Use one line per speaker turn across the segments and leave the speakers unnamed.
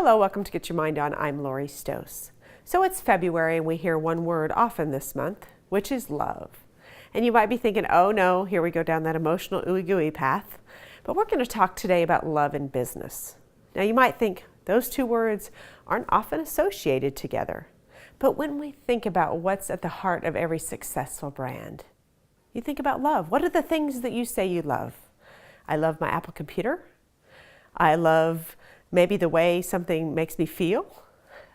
Hello, welcome to Get Your Mind On. I'm Lori Stohs. So it's February and we hear one word often this month, which is love. And you might be thinking, oh no, here we go down that emotional ooey gooey path. But we're going to talk today about love in business. Now you might think those two words aren't often associated together. But when we think about what's at the heart of every successful brand, you think about love. What are the things that you say you love? I love my Apple computer. I love maybe the way something makes me feel.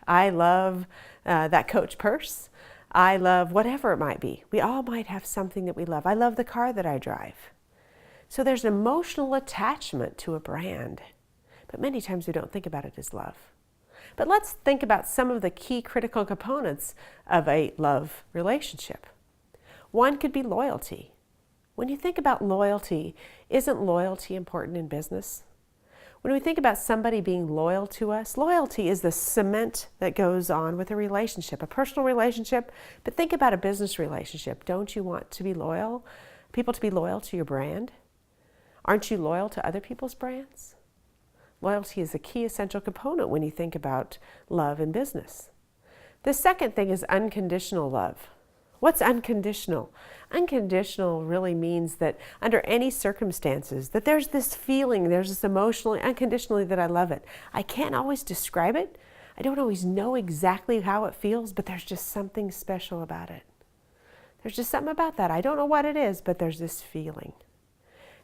I love that Coach purse. I love whatever it might be. We all might have something that we love. I love the car that I drive. So there's an emotional attachment to a brand, but many times we don't think about it as love. But let's think about some of the key critical components of a love relationship. One could be loyalty. When you think about loyalty, isn't loyalty important in business? When we think about somebody being loyal to us, loyalty is the cement that goes on with a relationship, a personal relationship, but think about a business relationship. Don't you want to be loyal, people to be loyal to your brand? Aren't you loyal to other people's brands? Loyalty is a key essential component when you think about love in business. The second thing is unconditional love. What's unconditional? Unconditional really means that under any circumstances, that there's this feeling, there's this emotionally, unconditionally that I love it. I can't always describe it. I don't always know exactly how it feels, but there's just something special about it. There's just something about that. I don't know what it is, but there's this feeling.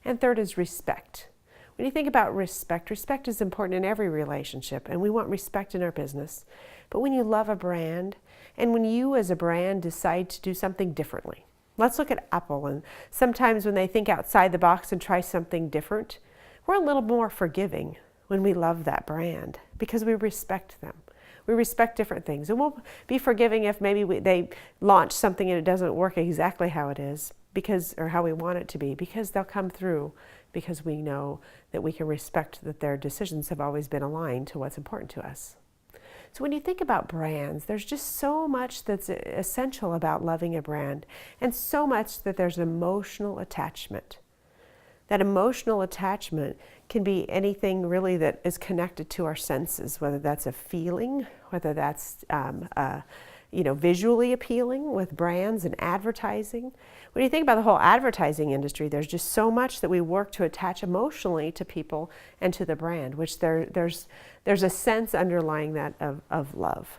And third is respect. When you think about respect, respect is important in every relationship, and we want respect in our business. But when you love a brand, and when you as a brand decide to do something differently, let's look at Apple, and sometimes when they think outside the box and try something different, we're a little more forgiving when we love that brand because we respect them. We respect different things, and we'll be forgiving if maybe they launch something and it doesn't work exactly how it is, or how we want it to be, because they'll come through because we know that we can respect that their decisions have always been aligned to what's important to us. So when you think about brands, there's just so much that's essential about loving a brand, and so much that there's an emotional attachment. That emotional attachment can be anything really that is connected to our senses, whether that's a feeling, whether that's visually appealing with brands and advertising. When you think about the whole advertising industry, there's just so much that we work to attach emotionally to people and to the brand, which there's a sense underlying that of love.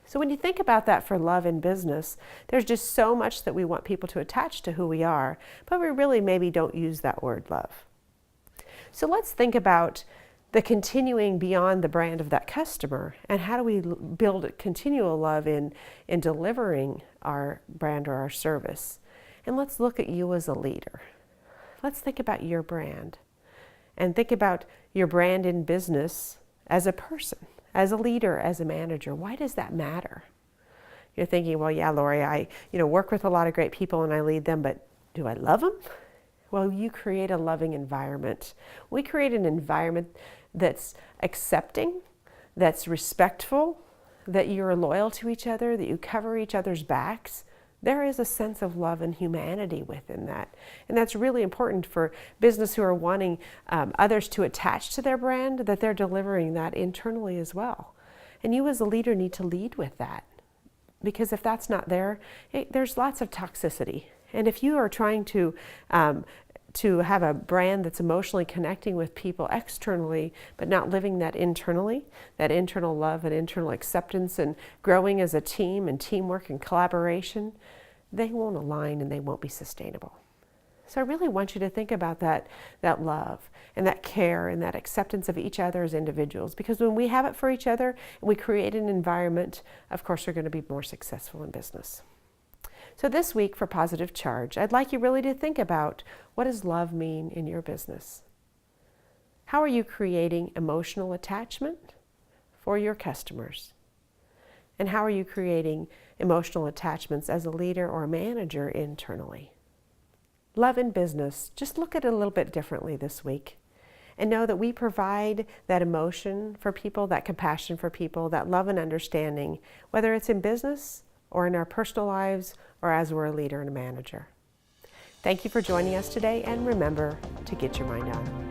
So when you think about that for love in business, there's just so much that we want people to attach to who we are, but we really maybe don't use that word love. So let's think about the continuing beyond the brand of that customer, and how do we build a continual love in delivering our brand or our service. And let's look at you as a leader. Let's think about your brand, and think about your brand in business as a person, as a leader, as a manager. Why does that matter? You're thinking, well, yeah, Lori, I work with a lot of great people and I lead them, but do I love them? Well, you create a loving environment. We create an environment that's accepting, that's respectful, that you're loyal to each other, that you cover each other's backs. There is a sense of love and humanity within that. And that's really important for business who are wanting others to attach to their brand, that they're delivering that internally as well. And you as a leader need to lead with that. Because if that's not there, there's lots of toxicity. And if you are trying to have a brand that's emotionally connecting with people externally, but not living that internally, that internal love and internal acceptance and growing as a team and teamwork and collaboration, they won't align and they won't be sustainable. So I really want you to think about that love and that care and that acceptance of each other as individuals, because when we have it for each other and we create an environment, of course, we're going to be more successful in business. So this week for Positive Charge, I'd like you really to think about, what does love mean in your business? How are you creating emotional attachment for your customers? And how are you creating emotional attachments as a leader or a manager internally? Love in business, just look at it a little bit differently this week. And know that we provide that emotion for people, that compassion for people, that love and understanding, whether it's in business or in our personal lives, or as we're a leader and a manager. Thank you for joining us today, and remember to get your mind on.